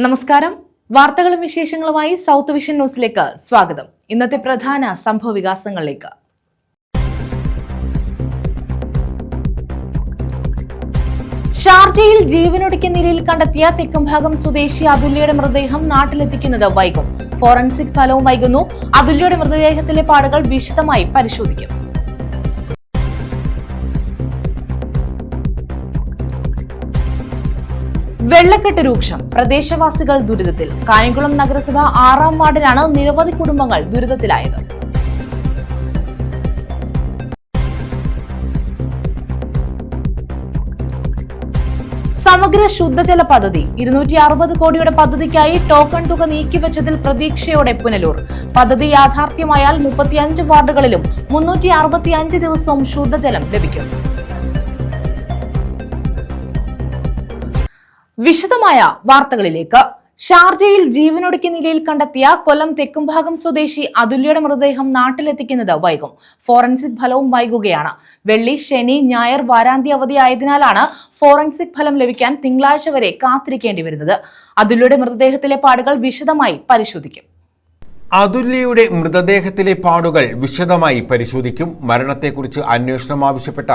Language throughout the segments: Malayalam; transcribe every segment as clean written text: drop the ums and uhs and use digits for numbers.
നമസ്കാരം. വാർത്തകളും വിശേഷങ്ങളുമായി സൗത്ത് വിഷൻ ന്യൂസിലേക്ക് സ്വാഗതം. ഇന്നത്തെ പ്രധാന സംഭവ വികാസങ്ങളിലേക്ക്. ഷാർജയിൽ ജീവനൊടുക്കിയ നിലയിൽ കണ്ടെത്തിയ തെക്കുംഭാഗം സ്വദേശി അതുല്യയുടെ മൃതദേഹം നാട്ടിലെത്തിക്കുന്നത് വൈകും. ഫോറൻസിക് ഫലവും വൈകുന്നു. അതുല്യയുടെ മൃതദേഹത്തിലെ പാടുകൾ വിശദമായി പരിശോധിക്കും. വെള്ളക്കെട്ട് രൂക്ഷം. പ്രദേശവാസികൾ ദുരിതത്തിൽ. കായംകുളം നഗരസഭ 6-ാം വാർഡിലാണ് നിരവധി കുടുംബങ്ങൾ ദുരിതത്തിലായത്. സമഗ്ര ശുദ്ധജല പദ്ധതി 260 കോടിയുടെ പദ്ധതിക്കായി ടോക്കൺ തുക നീക്കിവെച്ചതിൽ പ്രതീക്ഷയോടെ പുനലൂർ. പദ്ധതി യാഥാർത്ഥ്യമായാൽ 35 വാർഡുകളിലും 365 ദിവസവും ശുദ്ധജലം ലഭിക്കും. വിശദമായ വാർത്തകളിലേക്ക്. ഷാർജയിൽ ജീവനൊടുക്കിയ നിലയിൽ കണ്ടെത്തിയ കൊല്ലം തെക്കുംഭാഗം സ്വദേശി അതുല്യയുടെ മൃതദേഹം നാട്ടിലെത്തിക്കുന്നത് വൈകും. ഫോറൻസിക് ഫലവും വൈകുകയാണ്. വെള്ളി, ശനി, ഞായർ വാരാന്ത്യ അവധിയായതിനാലാണ് ഫോറൻസിക് ഫലം ലഭിക്കാൻ തിങ്കളാഴ്ച വരെ കാത്തിരിക്കേണ്ടി വരുന്നത്. അതുല്യയുടെ മൃതദേഹത്തിലെ പാടുകൾ വിശദമായി പരിശോധിക്കും. അതുല്യയുടെ മൃതദേഹത്തിലെ പാടുകൾ വിശദമായി പരിശോധിക്കും. മരണത്തെക്കുറിച്ച് അന്വേഷണം ആവശ്യപ്പെട്ട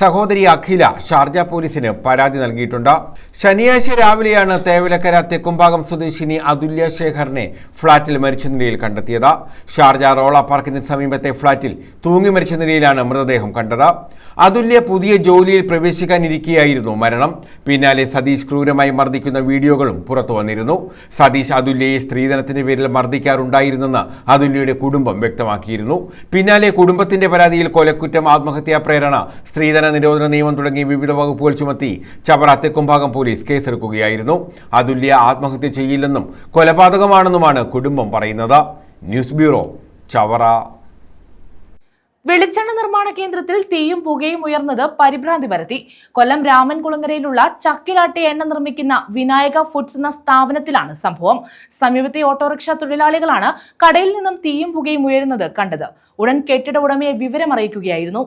സഹോദരി അഖില ഷാർജ പോലീസിന് പരാതി നൽകിയിട്ടുണ്ട്. ശനിയാഴ്ച രാവിലെയാണ് തേവലക്കര തെക്കുംഭാഗം സ്വദേശിനി അതുല്യ ശേഖറിനെ ഫ്ളാറ്റിൽ മരിച്ച നിലയിൽ കണ്ടെത്തിയത്. ഷാർജ റോള പാർക്കിന് സമീപത്തെ ഫ്ളാറ്റിൽ തൂങ്ങി മരിച്ച നിലയിലാണ് മൃതദേഹം കണ്ടത്. അതുല്യ പുതിയ ജോലിയിൽ പ്രവേശിക്കാനിരിക്കെയായിരുന്നു മരണം. പിന്നാലെ സതീഷ് ക്രൂരമായി മർദ്ദിക്കുന്ന വീഡിയോകളും പുറത്തു വന്നിരുന്നു. സതീഷ് അതുല്യയെ സ്ത്രീധനത്തിന്റെ പേരിൽ മർദ്ദിക്കാറുണ്ടായിരുന്നെന്ന് അതുല്യയുടെ കുടുംബം വ്യക്തമാക്കിയിരുന്നു. പിന്നാലെ കുടുംബത്തിന്റെ പരാതിയിൽ കൊലക്കുറ്റം, ആത്മഹത്യാ പ്രേരണ, സ്ത്രീധന നിരോധന നിയമം തുടങ്ങി വിവിധ വകുപ്പുകൾ ചുമത്തി ചവറ തെക്കുംഭാഗം പോലീസ് കേസെടുക്കുകയായിരുന്നു. അതുല്യ ആത്മഹത്യ ചെയ്യില്ലെന്നും കൊലപാതകമാണെന്നുമാണ് കുടുംബം പറയുന്നത്. News bureau, Chavara. വെളിച്ചെണ്ണ നിർമ്മാണ കേന്ദ്രത്തിൽ തീയും പുകയും ഉയർന്നത് പരിഭ്രാന്തി പരത്തി. കൊല്ലം രാമൻകുളങ്ങരയിലുള്ള ചക്കിലാട്ടിയ എണ്ണ നിർമ്മിക്കുന്ന വിനായക ഫുഡ്സ് എന്ന സ്ഥാപനത്തിലാണ് സംഭവം. സമീപത്തെ ഓട്ടോറിക്ഷ തൊഴിലാളികളാണ് കടയിൽ നിന്നും തീയും പുകയും ഉയരുന്നത് കണ്ടത്. ഉടൻ കെട്ടിട ഉടമയെ വിവരമറിയിക്കുകയായിരുന്നു.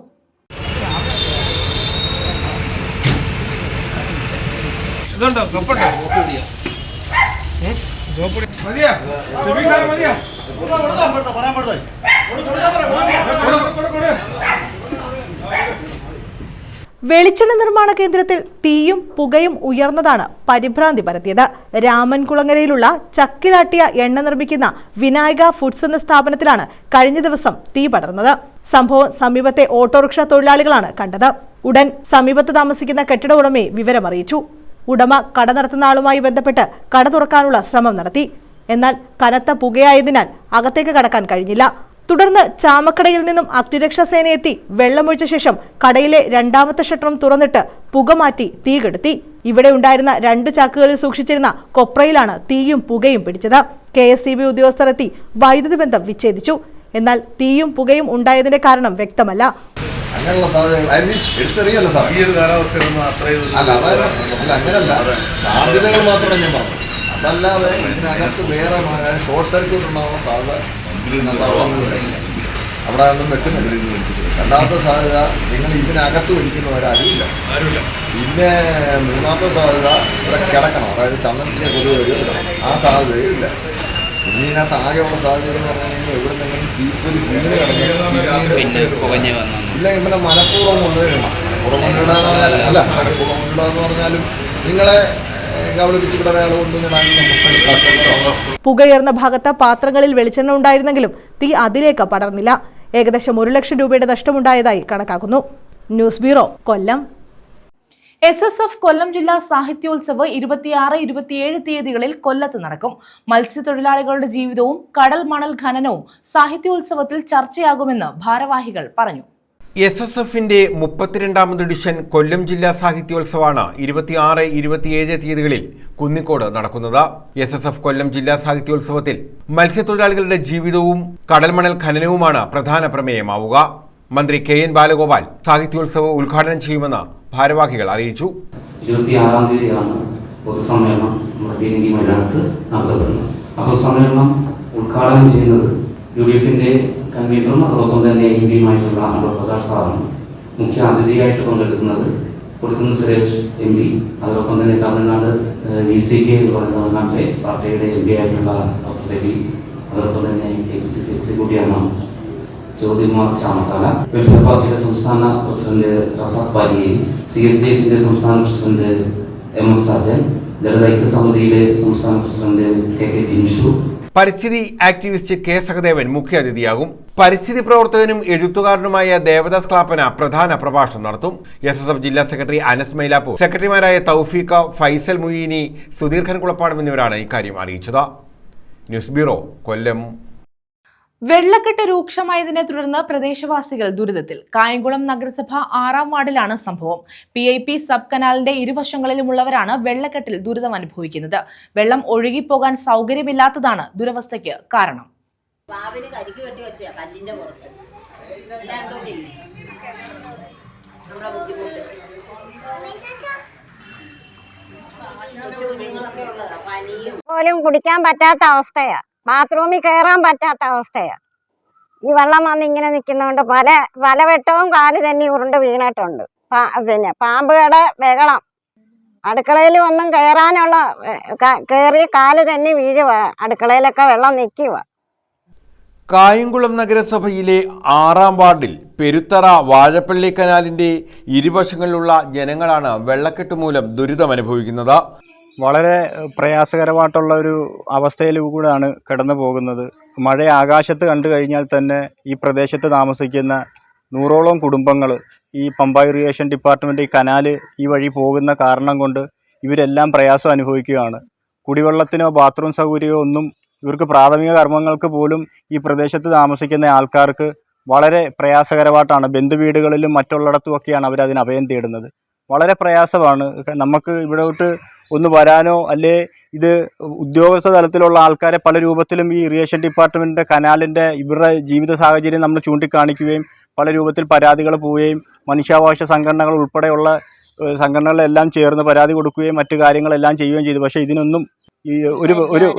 വെളിച്ചെണ്ണ നിർമ്മാണ കേന്ദ്രത്തിൽ തീയും പുകയും ഉയർന്നതാണ് പരിഭ്രാന്തി പരത്തിയത്. രാമൻകുളങ്ങരയിലുള്ള ചക്കിലാട്ടിയ എണ്ണ നിർമ്മിക്കുന്ന വിനായക ഫുഡ്സ് എന്ന സ്ഥാപനത്തിലാണ് കഴിഞ്ഞ ദിവസം തീ പടർന്നത്. സംഭവം സമീപത്തെ ഓട്ടോറിക്ഷ തൊഴിലാളികളാണ് കണ്ടത്. ഉടൻ സമീപത്ത് താമസിക്കുന്ന കെട്ടിട ഉടമയെ വിവരമറിയിച്ചു. ഉടമ കട നടത്തുന്ന ആളുമായി ബന്ധപ്പെട്ട് കട തുറക്കാനുള്ള ശ്രമം നടത്തി. എന്നാൽ കനത്ത പുകയായതിനാൽ അകത്തേക്ക് കടക്കാൻ കഴിഞ്ഞില്ല. തുടർന്ന് ചാമക്കടയിൽ നിന്നും അഗ്നിരക്ഷാസേന എത്തി വെള്ളമൊഴിച്ച ശേഷം കടയിലെ 2ാമത്തെ ഷട്ടറും തുറന്നിട്ട് പുക മാറ്റി തീ കെടുത്തി. ഇവിടെ ഉണ്ടായിരുന്ന 2 ചാക്കുകളിൽ സൂക്ഷിച്ചിരുന്ന കൊപ്രയിലാണ് തീയും പുകയും പിടിച്ചത്. KSEB ഉദ്യോഗസ്ഥർ എത്തി വൈദ്യുതി ബന്ധം വിച്ഛേദിച്ചു. എന്നാൽ തീയും പുകയും ഉണ്ടായതിന്റെ കാരണം വ്യക്തമല്ല. അങ്ങനെയുള്ള സാധ്യതകൾ സാർ ഈ ഒരു കാലാവസ്ഥയിലൊന്നും അങ്ങനെയല്ല, സാധ്യതകൾ മാത്രമേ ഞാൻ പറഞ്ഞു. അതല്ലാതെ ഇതിനകത്ത് വേറെ ഷോർട്ട് സർക്യൂട്ട് ഉണ്ടാവാനുള്ള സാധ്യത അവിടെ ഒന്നും വെക്കുന്നില്ല. രണ്ടാമത്തെ സാധ്യത നിങ്ങൾ ഇതിനകത്ത് വലിക്കുന്നവരാരുമില്ല. പിന്നെ 3ാമത്തെ സാധ്യത ഇവിടെ കിടക്കണം, അതായത് ചന്ദനത്തിനെ കൊതുക് ആ സാധ്യതയും ഇല്ല. പിന്നെ ഇതിനകത്ത് ആകെയുള്ള സാധ്യത എന്ന് പറഞ്ഞു കഴിഞ്ഞാൽ എവിടെ നിന്നെങ്കിലും തീപ്പൊരി വീണ് കിടന്നു ഇല്ല. ഇവിടെ മനഃപൂർവ്വം കൊണ്ടുവരണം. മനഃപൂർവ്വം കൊണ്ടിടാന്ന് പറഞ്ഞാൽ അല്ല, മനഃപൂർവ്വം കൊണ്ടുവന്ന് പറഞ്ഞാലും നിങ്ങളെ പുകയുയർന്ന ഭാഗത്ത് പാത്രങ്ങളിൽ വെളിച്ചെണ്ണ ഉണ്ടായിരുന്നെങ്കിലും തീ അതിലേക്ക് പടർന്നില്ല. ഏകദേശം 1 ലക്ഷം രൂപയുടെ നഷ്ടമുണ്ടായതായി കണക്കാക്കുന്നു. ന്യൂസ് ബ്യൂറോ, കൊല്ലം. SSF കൊല്ലം ജില്ലാ സാഹിത്യോത്സവ് 26, 27 തീയതികളിൽ കൊല്ലത്ത് നടക്കും. മത്സ്യത്തൊഴിലാളികളുടെ ജീവിതവും കടൽ മണൽ ഖനനവും സാഹിത്യോത്സവത്തിൽ ചർച്ചയാകുമെന്ന് ഭാരവാഹികൾ പറഞ്ഞു. SSFന്റെ 32ാമത് എഡിഷൻ കൊല്ലം ജില്ലാ സാഹിത്യോത്സവമാണ് 26, 27 തീയതികളിൽ കുന്നിക്കോട് നടക്കുന്നത്. SSF കൊല്ലം ജില്ലാ സാഹിത്യോത്സവത്തിൽ മത്സ്യത്തൊഴിലാളികളുടെ ജീവിതവും കടൽമണൽ ഖനനവുമാണ് പ്രധാന പ്രമേയമാവുക. മന്ത്രി KN ബാലഗോപാൽ സാഹിത്യോത്സവം ഉദ്ഘാടനം ചെയ്യുമെന്ന് ഭാരവാഹികൾ അറിയിച്ചു. 26-ാം തീയതിയാണ് പൊതുസമ്മേളനം നടത്തപ്പെടുന്നത്. പൊതുസമ്മേളനം ഉദ്ഘാടനം ചെയ്യുന്നത് UDFന്റെ കൺവീനറും അതോടൊപ്പം തന്നെ MPയുമായിട്ടുള്ള അടൂർ പ്രകാശ് സാറാണ്. മുഖ്യ അതിഥിയായിട്ട് പങ്കെടുക്കുന്നത് കൊടുക്കുന്ന സുരേഷ് എം പി, അതോടൊപ്പം തന്നെ തമിഴ്നാട് VCK എന്ന് പറയുന്ന തമിഴ്നാട്ടിലെ പാർട്ടിയുടെ MP ആയിട്ടുള്ള ഡോക്ടർ രവി, അതോടൊപ്പം തന്നെ KPCC എക്സിക്യൂട്ടീവ് അംഗം ജ്യോതികുമാർ ചാമക്കാല, വെൽഫെയർ പാർട്ടിയുടെ സംസ്ഥാന പ്രസിഡന്റ് റസാഖ് പാലിയെ, CSDS സംസ്ഥാന പ്രസിഡന്റ് MS സാജൻ, ദളിത് ഐക്യസമിതിയിലെ സംസ്ഥാന പ്രസിഡന്റ് KK ജിൻഷു. പരിസ്ഥിതി ആക്ടിവിസ്റ്റ് കെ സഹദേവൻ മുഖ്യാതിഥിയാകും. പരിസ്ഥിതി പ്രവർത്തകനും എഴുത്തുകാരനുമായ ദേവദാസ് ക്ലാപ്പന പ്രധാന പ്രഭാഷണം നടത്തും. SSF ജില്ലാ സെക്രട്ടറി അനസ് മൈലാപ്പൂർ, സെക്രട്ടറിമാരായ തൗഫീഖ, ഫൈസൽ മുയീനി, സുധീർ ഖാൻ കുളപ്പാടം എന്നിവരാണ് ഇക്കാര്യം അറിയിച്ചത്. ന്യൂസ് ബ്യൂറോ, കൊല്ലം. വെള്ളക്കെട്ട് രൂക്ഷമായതിനെ തുടർന്ന് പ്രദേശവാസികൾ ദുരിതത്തിൽ. കായംകുളം നഗരസഭ 6-ാം വാർഡിലാണ് സംഭവം. PIP സബ് കനാലിന്റെ ഇരുവശങ്ങളിലുമുള്ളവരാണ് വെള്ളക്കെട്ടിൽ ദുരിതം അനുഭവിക്കുന്നത്. വെള്ളം ഒഴുകിപ്പോകാൻ സൗകര്യമില്ലാത്തതാണ് ദുരവസ്ഥയ്ക്ക് കാരണം. പോലും കുടിക്കാൻ പറ്റാത്ത അവസ്ഥയാ, ബാത്റൂമിൽ കയറാൻ പറ്റാത്ത അവസ്ഥയാ. ഈ വെള്ളം വന്ന് ഇങ്ങനെ നിൽക്കുന്നതുകൊണ്ട് പലവട്ടവും കാല് തന്നെ ഉരുണ്ട് വീണിട്ടുണ്ട്. പിന്നെ പാമ്പുകളുടെ ബഹളം, അടുക്കളയിൽ ഒന്നും കയറാനുള്ള കയറി കാല് തന്നെ വീഴുക, അടുക്കളയിലൊക്കെ വെള്ളം നിൽക്കുക. കായംകുളം നഗരസഭയിലെ 6-ാം വാർഡിൽ പെരുത്തറ വാഴപ്പള്ളി കനാലിന്റെ ഇരുവശങ്ങളിലുള്ള ജനങ്ങളാണ് വെള്ളക്കെട്ട് മൂലം ദുരിതമനുഭവിക്കുന്നത്. വളരെ പ്രയാസകരമായിട്ടുള്ള ഒരു അവസ്ഥയിലൂടെയാണ് കടന്നു പോകുന്നത്. മഴ ആകാശത്ത് കണ്ടു കഴിഞ്ഞാൽ തന്നെ ഈ പ്രദേശത്ത് താമസിക്കുന്ന 100ഓളം കുടുംബങ്ങൾ ഈ പമ്പ ഇറിഗേഷൻ ഡിപ്പാർട്ട്മെൻറ്റ് ഈ കനാല് ഈ വഴി പോകുന്ന കാരണം കൊണ്ട് ഇവരെല്ലാം പ്രയാസം അനുഭവിക്കുകയാണ്. കുടിവെള്ളത്തിനോ ബാത്റൂം സൗകര്യമോ ഒന്നും ഇവർക്ക് പ്രാഥമിക കർമ്മങ്ങൾക്ക് പോലും ഈ പ്രദേശത്ത് താമസിക്കുന്ന ആൾക്കാർക്ക് വളരെ പ്രയാസകരമായിട്ടാണ്. ബന്ധുവീടുകളിലും മറ്റുള്ളിടത്തുമൊക്കെയാണ് അവരതിന് അഭയം തേടുന്നത്. വളരെ പ്രയാസമാണ്. നമുക്ക് ഇവിടോട്ട് ഒന്ന് വരാനോ അല്ലേ ഇത് ഉദ്യോഗസ്ഥ തലത്തിലുള്ള ആൾക്കാരെ പല രൂപത്തിലും ഈ ഇറിഗേഷൻ ഡിപ്പാർട്ട്മെൻറ്റിൻ്റെ കനാലിൻ്റെ ഇവരുടെ ജീവിത സാഹചര്യം നമ്മൾ ചൂണ്ടിക്കാണിക്കുകയും പല രൂപത്തിൽ പരാതികൾ പോവുകയും മനുഷ്യാവകാശ സംഘടനകൾ ഉൾപ്പെടെയുള്ള സംഘടനകളെല്ലാം ചേർന്ന് പരാതി കൊടുക്കുകയും മറ്റു കാര്യങ്ങളെല്ലാം ചെയ്യുകയും ചെയ്തു. പക്ഷേ ഇതിനൊന്നും ഈ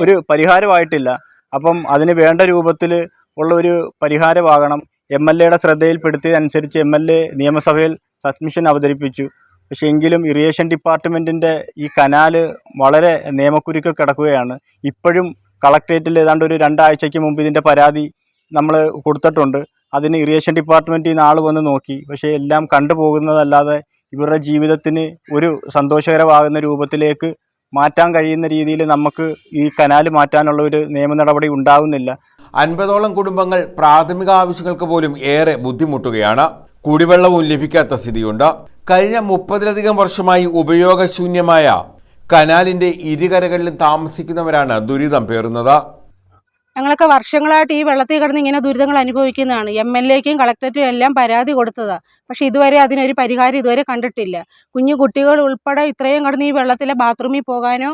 ഒരു പരിഹാരമായിട്ടില്ല. അപ്പം അതിന് വേണ്ട രൂപത്തിൽ ഉള്ള ഒരു പരിഹാരമാകണം. MLAയുടെ ശ്രദ്ധയിൽപ്പെടുത്തിയതനുസരിച്ച് MLA നിയമസഭയിൽ സബ്മിഷൻ അവതരിപ്പിച്ചു. പക്ഷേ എങ്കിലും ഇറിഗേഷൻ ഡിപ്പാർട്ട്മെൻറ്റിൻ്റെ ഈ കനാല് വളരെ നിയമക്കുരുക്കിൽ കിടക്കുകയാണ്. ഇപ്പോഴും കളക്ട്രേറ്റിൽ ഏതാണ്ട് ഒരു 2 ആഴ്ചയ്ക്ക് മുമ്പ് ഇതിൻ്റെ പരാതി നമ്മൾ കൊടുത്തിട്ടുണ്ട്. അതിന് ഇറിഗേഷൻ ഡിപ്പാർട്ട്മെൻറ്റിൽ നിന്ന് ആൾ വന്ന് നോക്കി. പക്ഷേ എല്ലാം കണ്ടുപോകുന്നതല്ലാതെ ഇവരുടെ ജീവിതത്തിന് ഒരു സന്തോഷകരമാകുന്ന രൂപത്തിലേക്ക് മാറ്റാൻ കഴിയുന്ന രീതിയിൽ നമുക്ക് ഈ കനാല് മാറ്റാനുള്ള ഒരു നിയമ നടപടി ഉണ്ടാകുന്നില്ല. 50ഓളം കുടുംബങ്ങൾ പ്രാഥമിക ആവശ്യങ്ങൾക്ക് പോലും ഏറെ ബുദ്ധിമുട്ടുകയാണ്. കുടിവെള്ളവും ലഭിക്കാത്ത സ്ഥിതിയുണ്ട്. കഴിഞ്ഞ 30-ലധികം വർഷമായി ഉപയോഗശൂന്യമായ കനാലിന്റെ ഇരുകരകളിലും താമസിക്കുന്നവരാണ് ദുരിതം പേറുന്നത്. ഞങ്ങളൊക്കെ വർഷങ്ങളായിട്ട് ഈ വെള്ളത്തിൽ കിടന്ന് ഇങ്ങനെ ദുരിതങ്ങൾ അനുഭവിക്കുന്നതാണ്. MLAയ്ക്കും കളക്ടറേറ്റും എല്ലാം പരാതി കൊടുത്തതാണ്. പക്ഷേ ഇതുവരെ അതിനൊരു പരിഹാരം ഇതുവരെ കണ്ടിട്ടില്ല. കുഞ്ഞു കുട്ടികൾ ഉൾപ്പെടെ ഇത്രയും കിടന്ന് ഈ വെള്ളത്തിലെ ബാത്റൂമിൽ പോകാനോ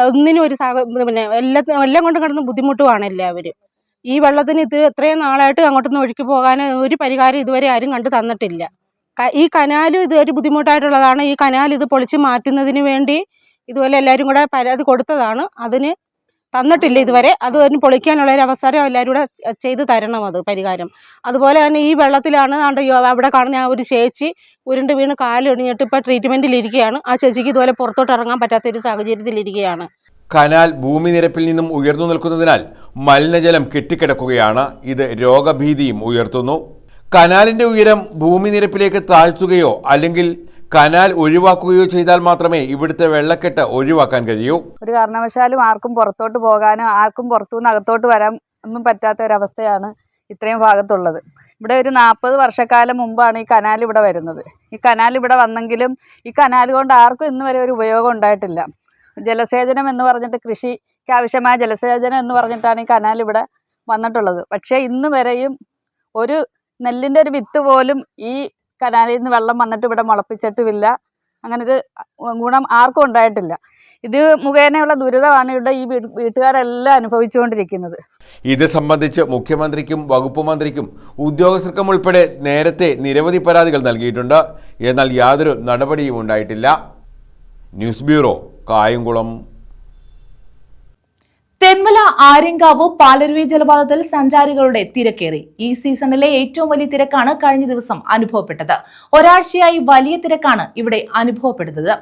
ഒന്നിനും ഒരു പിന്നെ എല്ലാം കൊണ്ട് കിടന്ന് ബുദ്ധിമുട്ടുമാണ് എല്ലാവരും. ഈ വെള്ളത്തിന് ഇത്രയും നാളായിട്ട് അങ്ങോട്ടൊന്നും ഒഴുക്കി പോകാൻ ഒരു പരിഹാരം ഇതുവരെ ആരും കണ്ടു തന്നിട്ടില്ല. ഈ കനാൽ ഇതൊരു ബുദ്ധിമുട്ടായിട്ടുള്ളതാണ്. ഈ കനാൽ ഇത് പൊളിച്ച് മാറ്റുന്നതിന് വേണ്ടി ഇതുപോലെ എല്ലാവരും കൂടെ പരാതി കൊടുത്തതാണ്. അതിന് തന്നിട്ടില്ല ഇതുവരെ. അത് പൊളിക്കാനുള്ള ഒരു അവസരം എല്ലാവരും കൂടെ ചെയ്ത് തരണം, അത് പരിഹാരം. അതുപോലെ തന്നെ ഈ വെള്ളത്തിലാണ് അവിടെ കാണുന്ന ഒരു ചേച്ചി ഉരുണ്ട് വീണ് കാലൊടിഞ്ഞിട്ട് ഇപ്പോൾ ട്രീറ്റ്മെൻറ്റിലിരിക്കുകയാണ്. ആ ചേച്ചിക്ക് ഇതുപോലെ പുറത്തോട്ട് ഇറങ്ങാൻ പറ്റാത്തൊരു സാഹചര്യത്തിലിരിക്കുകയാണ്. കനാൽ ഭൂമി നിരപ്പിൽ നിന്നും ഉയർന്നു നിൽക്കുന്നതിനാൽ മലിനജലം കെട്ടിക്കിടക്കുകയാണ്. ഇത് രോഗഭീതിയും ഉയർത്തുന്നു. കനാലിന്റെ ഉയരം ഭൂമി നിരപ്പിലേക്ക് താഴ്ത്തുകയോ അല്ലെങ്കിൽ കനാൽ ഒഴിവാക്കുകയോ ചെയ്താൽ മാത്രമേ ഇവിടുത്തെ വെള്ളക്കെട്ട് ഒഴിവാക്കാൻ കഴിയൂ. ഒരു കാരണവശാലും ആർക്കും പുറത്തോട്ട് പോകാനോ ആർക്കും പുറത്തുനിന്ന് അകത്തോട്ട് വരാൻ ഒന്നും പറ്റാത്ത ഒരവസ്ഥയാണ് ഇത്രയും ഭാഗത്തുള്ളത്. ഇവിടെ ഒരു 40 വർഷക്കാലം മുമ്പാണ് ഈ കനാൽ ഇവിടെ വരുന്നത്. ഈ കനാൽ ഇവിടെ വന്നെങ്കിലും ഈ കനാൽ കൊണ്ട് ആർക്കും ഇന്ന് വരെ ഒരു ഉപയോഗം ഉണ്ടായിട്ടില്ല. ജലസേചനം എന്ന് പറഞ്ഞിട്ട്, കൃഷിക്ക് ആവശ്യമായ ജലസേചനം എന്ന് പറഞ്ഞിട്ടാണ് ഈ കനാൽ ഇവിടെ വന്നിട്ടുള്ളത്. പക്ഷേ ഇന്ന് വരെയും ഒരു നെല്ലിൻ്റെ ഒരു വിത്ത് പോലും ഈ കനാലിൽ നിന്ന് വെള്ളം വന്നിട്ട് ഇവിടെ മുളപ്പിച്ചിട്ടുമില്ല. അങ്ങനൊരു ഗുണം ആർക്കും ഉണ്ടായിട്ടില്ല. ഇത് മുഖേനയുള്ള ദുരിതമാണ് ഇവിടെ ഈ വീട്ടുകാരെല്ലാം അനുഭവിച്ചുകൊണ്ടിരിക്കുന്നത്. ഇത് സംബന്ധിച്ച് മുഖ്യമന്ത്രിക്കും വകുപ്പ് മന്ത്രിക്കും ഉദ്യോഗസ്ഥർക്കും ഉൾപ്പെടെ നേരത്തെ നിരവധി പരാതികൾ നൽകിയിട്ടുണ്ട്. എന്നാൽ യാതൊരു നടപടിയും ഉണ്ടായിട്ടില്ല. News bureau, Kayamkulam. തെന്മല ആര്യങ്കാവ് പാലരുവി ജലപാതത്തിൽ സഞ്ചാരികളുടെ തിരക്കേറി. ഈ സീസണിലെ ഏറ്റവും വലിയ തിരക്കാണ് കഴിഞ്ഞ ദിവസം അനുഭവപ്പെട്ടത്. ഒരാഴ്ചയായി വലിയ തിരക്കാണ് ഇവിടെ അനുഭവപ്പെടുന്നത്.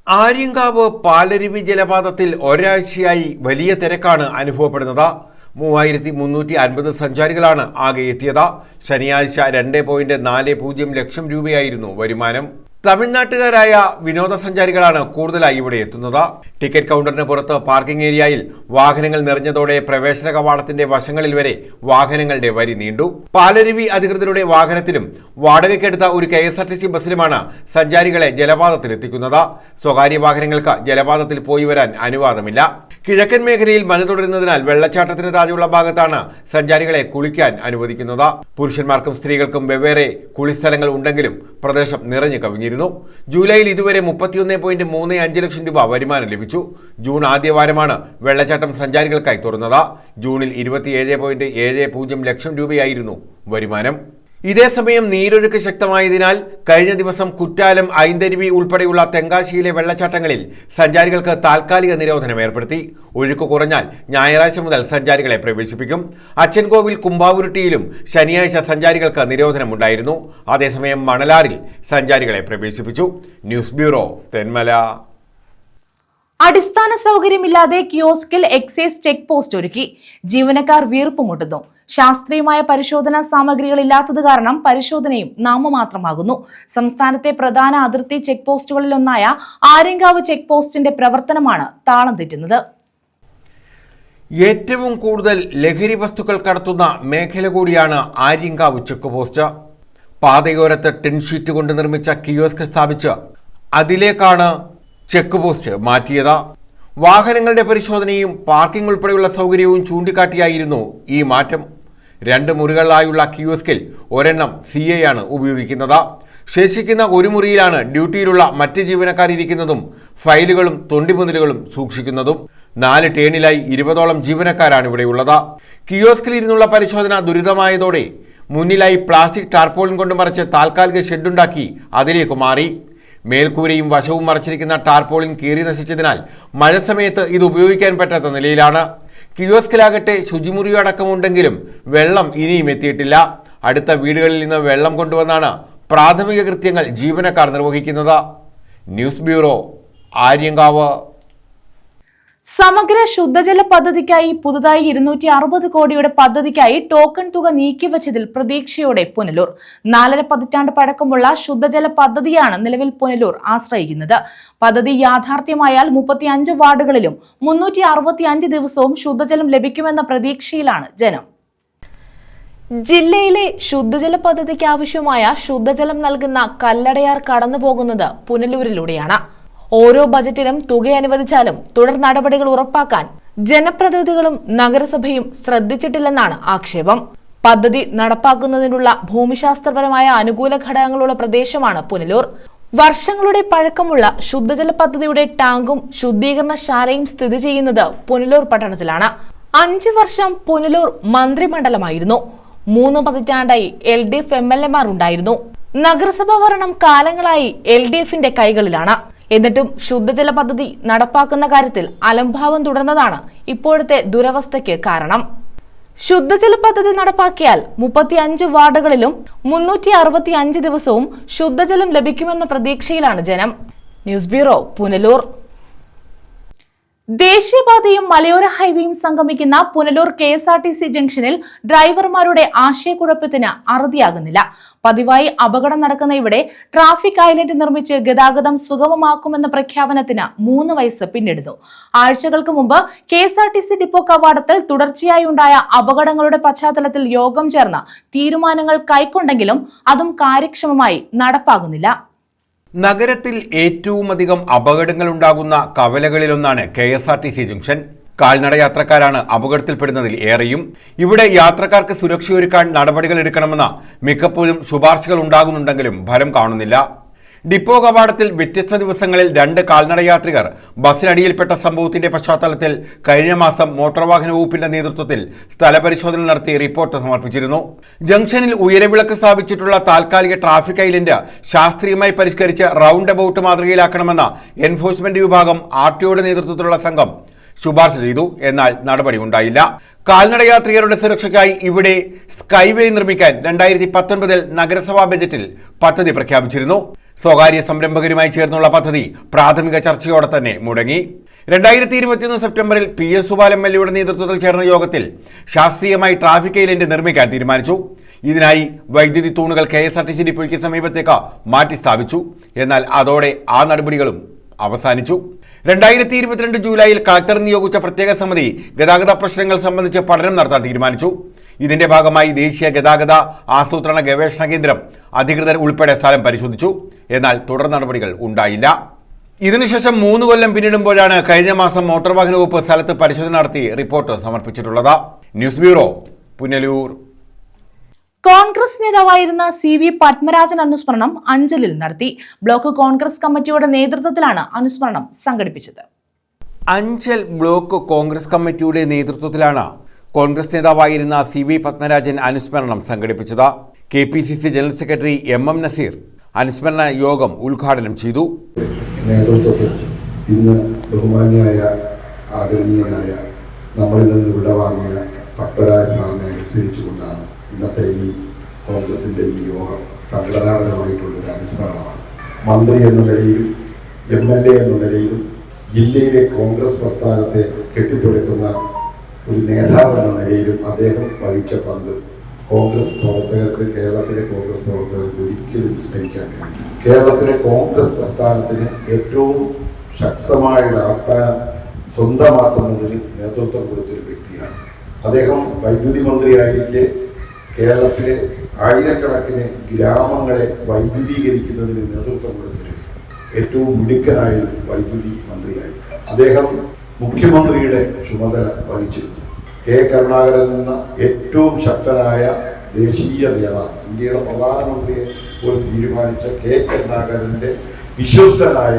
ആര്യങ്കാവ് പാലരുവി ജലപാതത്തിൽ ഒരാഴ്ചയായി വലിയ തിരക്കാണ് അനുഭവപ്പെടുന്നത്. 3350 സഞ്ചാരികളാണ് ആകെ എത്തിയത്. ശനിയാഴ്ച 2.40 ലക്ഷം രൂപയായിരുന്നു വരുമാനം. തമിഴ്നാട്ടുകാരായ വിനോദസഞ്ചാരികളാണ് കൂടുതലായി ഇവിടെ എത്തുന്നത്. ടിക്കറ്റ് കൗണ്ടറിന് പുറത്ത് പാർക്കിംഗ് ഏരിയയിൽ വാഹനങ്ങൾ നിറഞ്ഞതോടെ പ്രവേശന കവാടത്തിന്റെ വശങ്ങളിൽ വരെ വാഹനങ്ങളുടെ വരി നീണ്ടു. പാലരുവി അധികൃതരുടെ വാഹനത്തിലും വാടകയ്ക്കെടുത്ത ഒരു KSRTC ബസ്സിലുമാണ് സഞ്ചാരികളെ ജലപാതത്തിലെത്തിക്കുന്നത്. സ്വകാര്യ വാഹനങ്ങൾക്ക് ജലപാതത്തിൽ പോയി വരാൻ അനുവാദമില്ല. കിഴക്കൻ മേഖലയിൽ മഴ തുടരുന്നതിനാൽ വെള്ളച്ചാട്ടത്തിന് താഴെയുള്ള ഭാഗത്താണ് സഞ്ചാരികളെ കുളിക്കാൻ അനുവദിക്കുന്നത്. പുരുഷന്മാർക്കും സ്ത്രീകൾക്കും വെവ്വേറെ കുളിസ്ഥലങ്ങൾ ഉണ്ടെങ്കിലും പ്രദേശം നിറഞ്ഞു കവിഞ്ഞിരുന്നു. ജൂലൈയിൽ ഇതുവരെ 31.35 ലക്ഷം രൂപ വരുമാനം ലഭിച്ചു. ജൂൺ ആദ്യവാരമാണ് വെള്ളച്ചാട്ടം സഞ്ചാരികൾക്കായി തുറന്നത്. ജൂണിൽ 27.70 ലക്ഷം രൂപയായിരുന്നു വരുമാനം. ഇതേസമയം നീരൊഴുക്ക് ശക്തമായതിനാൽ കഴിഞ്ഞ ദിവസം കുറ്റാലം, ഐന്തരുവി ഉൾപ്പെടെയുള്ള തെങ്കാശിയിലെ വെള്ളച്ചാട്ടങ്ങളിൽ സഞ്ചാരികൾക്ക് താൽക്കാലിക നിരോധനം ഏർപ്പെടുത്തി. ഒഴുക്ക് കുറഞ്ഞാൽ ഞായറാഴ്ച മുതൽ സഞ്ചാരികളെ പ്രവേശിപ്പിക്കും. അച്ചൻകോവിൽ, കുമ്പാവുരുട്ടിയിലും ശനിയാഴ്ച സഞ്ചാരികൾക്ക് നിരോധനമുണ്ടായിരുന്നു. അതേസമയം മണലാറിൽ സഞ്ചാരികളെ പ്രവേശിപ്പിച്ചു. News bureau, Thenmala. അടിസ്ഥാന സൗകര്യമില്ലാതെ കിയോസ്കിൽ എക്സൈസ് ചെക്ക് പോസ്റ്റ് ഒരുക്കി. ജീവനക്കാർ വീർപ്പുമുട്ടുന്നു. ശാസ്ത്രീയമായ പരിശോധനാ സാമഗ്രികൾ ഇല്ലാത്തത് കാരണം പരിശോധനയും നാമമാത്രമാകുന്നു. സംസ്ഥാനത്തെ പ്രധാന അതിർത്തി ചെക്ക് പോസ്റ്റുകളിലൊന്നായ ആര്യങ്കാവ് ചെക്ക് പോസ്റ്റിന്റെ പ്രവർത്തനമാണ് താളം തെറ്റുന്നത്. ഏറ്റവും കൂടുതൽ ലഹരി വസ്തുക്കൾ കടത്തുന്ന മേഖല കൂടിയാണ് ആര്യങ്കാവ് ചെക്ക് പോസ്റ്റ്. പാതയോരത്ത് ടിൻഷീറ്റ് കൊണ്ട് നിർമ്മിച്ച കിയോസ്ക് സ്ഥാപിച്ച് അതിലേക്കാണ് ചെക്ക് പോസ്റ്റ് മാറ്റിയത്. വാഹനങ്ങളുടെ പരിശോധനയും പാർക്കിംഗ് ഉൾപ്പെടെയുള്ള സൗകര്യവും ചൂണ്ടിക്കാട്ടിയായിരുന്നു ഈ മാറ്റം. 2 മുറികളിലായുള്ള കിയോസ്കിൽ ഒരെണ്ണം CI ആണ് ഉപയോഗിക്കുന്നത്. ശേഷിക്കുന്ന ഒരു മുറിയിലാണ് ഡ്യൂട്ടിയിലുള്ള മറ്റ് ജീവനക്കാരിരിക്കുന്നതും ഫയലുകളും തൊണ്ടിമുതലുകളും സൂക്ഷിക്കുന്നതും. 4 ടേണിലായി 20ഓളം ജീവനക്കാരാണ് ഇവിടെയുള്ളത്. കിയോസ്കിൽ ഇരുന്നുള്ള പരിശോധന ദുരിതമായതോടെ മുന്നിലായി പ്ലാസ്റ്റിക് ടാർപോളിൻ കൊണ്ട് മറച്ച് താൽക്കാലിക ഷെഡുണ്ടാക്കി അതിലേക്ക് മാറി. മേൽക്കൂരയും വശവും മറച്ചിരിക്കുന്ന ടാർപോളിൻ കീറി നശിച്ചതിനാൽ മഴ സമയത്ത് ഇത് ഉപയോഗിക്കാൻ പറ്റാത്ത നിലയിലാണ്. കിയോസ്കിലാകട്ടെ ശുചിമുറിയടക്കമുണ്ടെങ്കിലും വെള്ളം ഇനിയും എത്തിയിട്ടില്ല. അടുത്ത വീടുകളിൽ നിന്ന് വെള്ളം കൊണ്ടുവന്നാണ് പ്രാഥമിക കൃത്യങ്ങൾ ജീവനക്കാർ നിർവഹിക്കുന്നത്. News bureau, Aryankavu. സമഗ്ര ശുദ്ധജല പദ്ധതിക്കായി പുതുതായി 260 കോടിയുടെ പദ്ധതിക്കായി ടോക്കൺ തുക നീക്കിവച്ചതിൽ പ്രതീക്ഷയോടെ പുനലൂർ. 4.5 പതിറ്റാണ്ട് പഴക്കമുള്ള ശുദ്ധജല പദ്ധതിയാണ് നിലവിൽ പുനലൂർ ആശ്രയിക്കുന്നത്. പദ്ധതി യാഥാർത്ഥ്യമായാൽ 35 വാർഡുകളിലും 365 ദിവസവും ശുദ്ധജലം ലഭിക്കുമെന്ന പ്രതീക്ഷയിലാണ് ജനം. ജില്ലയിലെ ശുദ്ധജല പദ്ധതിക്ക് ആവശ്യമായ ശുദ്ധജലം നൽകുന്ന കല്ലടയാർ കടന്നുപോകുന്നത് പുനലൂരിലൂടെയാണ്. ഓരോ ബജറ്റിലും തുക അനുവദിച്ചാലും തുടർ നടപടികൾ ഉറപ്പാക്കാൻ ജനപ്രതിനിധികളും നഗരസഭയും ശ്രദ്ധിച്ചിട്ടില്ലെന്നാണ് ആക്ഷേപം. പദ്ധതി നടപ്പാക്കുന്നതിനുള്ള ഭൂമിശാസ്ത്രപരമായ അനുകൂല ഘടകങ്ങളുള്ള പ്രദേശമാണ് പുനലൂർ. വർഷങ്ങളുടെ പഴക്കമുള്ള ശുദ്ധജല പദ്ധതിയുടെ ടാങ്കും ശുദ്ധീകരണശാലയും സ്ഥിതി ചെയ്യുന്നത് പുനലൂർ പട്ടണത്തിലാണ്. 5 വർഷം പുനലൂർ മന്ത്രിമണ്ഡലമായിരുന്നു. 3 പതിറ്റാണ്ടായി LDF MLA ഉണ്ടായിരുന്നു. നഗരസഭാ ഭരണം കാലങ്ങളായി LDFന്റെ കൈകളിലാണ്. എന്നിട്ടും ശുദ്ധജല പദ്ധതി നടപ്പാക്കുന്ന കാര്യത്തിൽ അലംഭാവം തുടർന്നതാണ് ഇപ്പോഴത്തെ ദുരവസ്ഥയ്ക്ക് കാരണം. ശുദ്ധജല പദ്ധതി നടപ്പാക്കിയാൽ 35 വാർഡുകളിലും 365 ദിവസവും ശുദ്ധജലം ലഭിക്കുമെന്ന പ്രതീക്ഷയിലാണ് ജനം. News bureau, Punalur. ദേശീയപാതയും മലയോര ഹൈവേയും സംഗമിക്കുന്ന പുനലൂർ KSRTC ജംഗ്ഷനിൽ ഡ്രൈവർമാരുടെ ആശയക്കുഴപ്പത്തിന് അറുതിയാകുന്നില്ല. പതിവായി അപകടം നടക്കുന്ന ഇവിടെ ട്രാഫിക് ഐലൻഡ് നിർമ്മിച്ച് ഗതാഗതം സുഗമമാക്കുമെന്ന പ്രഖ്യാപനത്തിന് 3 വയസ്സ് പിന്നിടുന്നു. ആഴ്ചകൾക്ക് മുമ്പ് KSRTC ഡിപ്പോ കവാടത്തിൽ തുടർച്ചയായി ഉണ്ടായ അപകടങ്ങളുടെ പശ്ചാത്തലത്തിൽ യോഗം ചേർന്ന് തീരുമാനങ്ങൾ കൈക്കൊണ്ടെങ്കിലും അതും കാര്യക്ഷമമായി നടപ്പാകുന്നില്ല. നഗരത്തിൽ ഏറ്റവും അധികം അപകടങ്ങൾ ഉണ്ടാകുന്ന കവലകളിലൊന്നാണ് KSRTC ജംഗ്ഷൻ. കാൽനട യാത്രക്കാരാണ് അപകടത്തിൽപ്പെടുന്നതിൽ ഏറെയും. ഇവിടെ യാത്രക്കാർക്ക് സുരക്ഷയൊരുക്കാൻ നടപടികൾ എടുക്കണമെന്ന മിക്കപ്പോഴും ശുപാർശകൾ ഉണ്ടാകുന്നുണ്ടെങ്കിലും ഫലം കാണുന്നില്ല. ഡിപ്പോ കവാടത്തിൽ വ്യത്യസ്ത ദിവസങ്ങളിൽ 2 കാൽനടയാത്രികർ ബസ്സിനടിയിൽപ്പെട്ട സംഭവത്തിന്റെ പശ്ചാത്തലത്തിൽ കഴിഞ്ഞ മാസം മോട്ടോർ വാഹന വകുപ്പിന്റെ നേതൃത്വത്തിൽ സ്ഥലപരിശോധന നടത്തി റിപ്പോർട്ട് സമർപ്പിച്ചിരുന്നു. ജംഗ്ഷനിൽ ഉയരവിളക്ക് സ്ഥാപിച്ചിട്ടുള്ള താൽക്കാലിക ട്രാഫിക് ഐലൻഡ് ശാസ്ത്രീയമായി പരിഷ്കരിച്ച് റൗണ്ട് അബൌട്ട് മാതൃകയിലാക്കണമെന്ന എൻഫോഴ്സ്മെന്റ് വിഭാഗം ആർടിഒയുടെ നേതൃത്വത്തിലുള്ള സംഘം ശുപാർശ ചെയ്തു. എന്നാൽ നടപടി ഉണ്ടായില്ല. കാൽനടയാത്രികരുടെ സുരക്ഷയ്ക്കായി ഇവിടെ സ്കൈവേ നിർമ്മിക്കാൻ 2019 നഗരസഭാ ബജറ്റിൽ പദ്ധതി പ്രഖ്യാപിച്ചിരുന്നു. സ്വകാര്യ സംരംഭകരുമായി ചേർന്നുള്ള പദ്ധതി പ്രാഥമിക ചർച്ചയോടെ തന്നെ മുടങ്ങി. 2021 സെപ്റ്റംബറിൽ PS സുബാൽ MLAയുടെ നേതൃത്വത്തിൽ ചേർന്ന യോഗത്തിൽ ശാസ്ത്രീയമായി ട്രാഫിക് ഐലൻഡ് നിർമ്മിക്കാൻ തീരുമാനിച്ചു. ഇതിനായി വൈദ്യുതി തൂണുകൾ KSRTC ഡിപ്പോയ്ക്ക് സമീപത്തേക്ക് മാറ്റി സ്ഥാപിച്ചു. എന്നാൽ അതോടെ ആ നടപടികളും അവസാനിച്ചു. 2022 ജൂലൈയിൽ കളക്ടർ നിയോഗിച്ച പ്രത്യേക സമിതി ഗതാഗത പ്രശ്നങ്ങൾ സംബന്ധിച്ച് പഠനം നടത്താൻ തീരുമാനിച്ചു. ഇതിന്റെ ഭാഗമായി ദേശീയ ഗതാഗത ആസൂത്രണ ഗവേഷണ കേന്ദ്രം അധികൃതർ ഉൾപ്പെടെ സ്ഥലം പരിശോധിച്ചു. എന്നാൽ തുടർ നടപടികൾ ഉണ്ടായില്ല. ഇതിനുശേഷം 3 കൊല്ലം പിന്നിടുമ്പോഴാണ് കഴിഞ്ഞ മാസം മോട്ടോർ വാഹന വകുപ്പ് സ്ഥലത്ത് പരിശോധന നടത്തി റിപ്പോർട്ട് സമർപ്പിച്ചിട്ടുള്ളത്. News bureau, Punalur. കോൺഗ്രസ് നേതാവായിരുന്ന CV പത്മരാജൻ അനുസ്മരണം അഞ്ചലിൽ നടത്തി. ബ്ലോക്ക് കോൺഗ്രസ് കമ്മിറ്റിയുടെ നേതൃത്വത്തിലാണ് അനുസ്മരണം സംഘടിപ്പിച്ചത്. അഞ്ചൽ ബ്ലോക്ക് കോൺഗ്രസ് കമ്മിറ്റിയുടെ നേതൃത്വത്തിലാണ് കോൺഗ്രസ് നേതാവായിരുന്ന CV പത്മരാജൻ അനുസ്മരണം സംഘടിപ്പിച്ചത്. KPCC general secretary MM Naseer അനുസ്മരണ യോഗം ഉദ്ഘാടനം ചെയ്തു. നേതൃത്വത്തിൽ ഇന്ന് ബഹുമാന്യനായ ആദരണീയനായ നമ്മളിൽ നിന്ന് വിടവാങ്ങിയ പത്മരാജ സാറിനെ അനുസ്മരിച്ചുകൊണ്ടാണ് ഇന്നത്തെ ഈ കോൺഗ്രസിൻ്റെ ഈ യോഗം സംഘടനാപരമായിട്ടുള്ളൊരു അനുസ്മരണമാണ്. മന്ത്രി എന്ന നിലയിലും MLA എന്ന നിലയിലും ജില്ലയിലെ കോൺഗ്രസ് പ്രസ്ഥാനത്തെ കെട്ടിപ്പടുക്കുന്ന ഒരു നേതാവ് എന്ന നിലയിലും അദ്ദേഹം വഹിച്ച പങ്ക് കോൺഗ്രസ് പ്രവർത്തകർക്ക്, കേരളത്തിലെ കോൺഗ്രസ് പ്രവർത്തകർക്ക് ഒരിക്കലും വിസ്മരിക്കാൻ കഴിയും. കേരളത്തിലെ കോൺഗ്രസ് പ്രസ്ഥാനത്തിന് ഏറ്റവും ശക്തമായ ഒരു ആസ്ഥാനം സ്വന്തമാക്കുന്നതിന് നേതൃത്വം കൊടുത്തൊരു വ്യക്തിയാണ് അദ്ദേഹം. വൈദ്യുതി മന്ത്രിയായിരിക്കെ കേരളത്തിലെ ആയിരക്കണക്കിന് ഗ്രാമങ്ങളെ വൈദ്യുതീകരിക്കുന്നതിന് നേതൃത്വം കൊടുത്തൊരു ഏറ്റവും മിടുക്കനായ വൈദ്യുതി മന്ത്രിയായി അദ്ദേഹം മുഖ്യമന്ത്രിയുടെ ചുമതല വഹിച്ചിരുന്നു. K. കരുണാകരൻ എന്ന ഏറ്റവും ശക്തനായ ദേശീയ നേതാവ്, ഇന്ത്യയുടെ പ്രധാനമന്ത്രിയെ പോലും തീരുമാനിച്ച K. കരുണാകരന്റെ വിശ്വസ്തനായ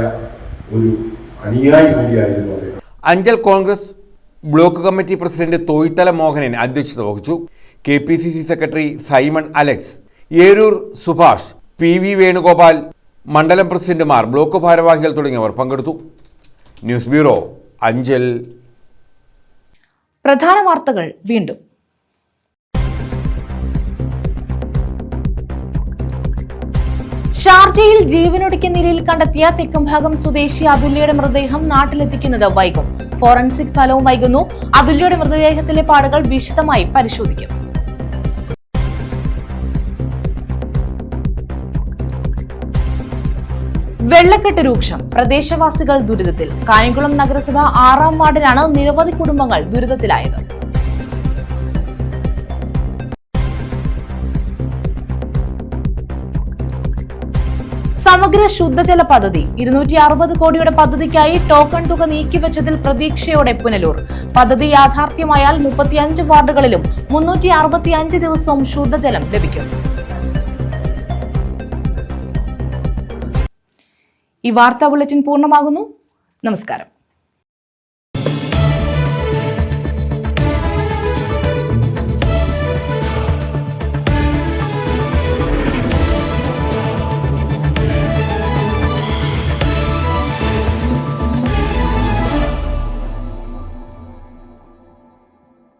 ഒരു അനുയായി കൂടിയായിരുന്നു അദ്ദേഹം. Anchal Congress block committee president Thoythala Mohanan അധ്യക്ഷത വഹിച്ചു. KPCC secretary Simon Alex, Eroor Subhash, PV Venugopal, മണ്ഡലം പ്രസിഡന്റുമാർ, ബ്ലോക്ക് ഭാരവാഹികൾ തുടങ്ങിയവർ പങ്കെടുത്തു. News bureau, Anchal. പ്രധാന വാർത്തകൾ വീണ്ടും. ഷാർജയിൽ ജീവനൊടുക്കിയ നിലയിൽ കണ്ടെത്തിയ തെക്കുംഭാഗം സ്വദേശി അതുല്യയുടെ മൃതദേഹം നാട്ടിലെത്തിക്കുന്നത് വൈകും. ഫോറൻസിക് ഫലവും വൈകുന്നു. അതുല്യയുടെ മൃതദേഹത്തിലെ പാടുകൾ വിശദമായി പരിശോധിക്കും. വെള്ളക്കെട്ട് രൂക്ഷം, പ്രദേശവാസികൾ ദുരിതത്തിൽ. കായംകുളം നഗരസഭ 6-ാം വാർഡിലാണ് നിരവധി കുടുംബങ്ങൾ ദുരിതത്തിലായത്. സമഗ്ര ശുദ്ധജല പദ്ധതി 260 കോടിയുടെ പദ്ധതിക്കായി ടോക്കൺ തുക നീക്കിവെച്ചതിൽ പ്രതീക്ഷയോടെ പുനലൂർ. പദ്ധതി യാഥാർത്ഥ്യമായാൽ 35 വാർഡുകളിലും 365 ദിവസവും ശുദ്ധജലം ലഭിക്കും. ഈ വാർത്താ ബുള്ളറ്റിൻ പൂർണ്ണമാകുന്നു. നമസ്കാരം.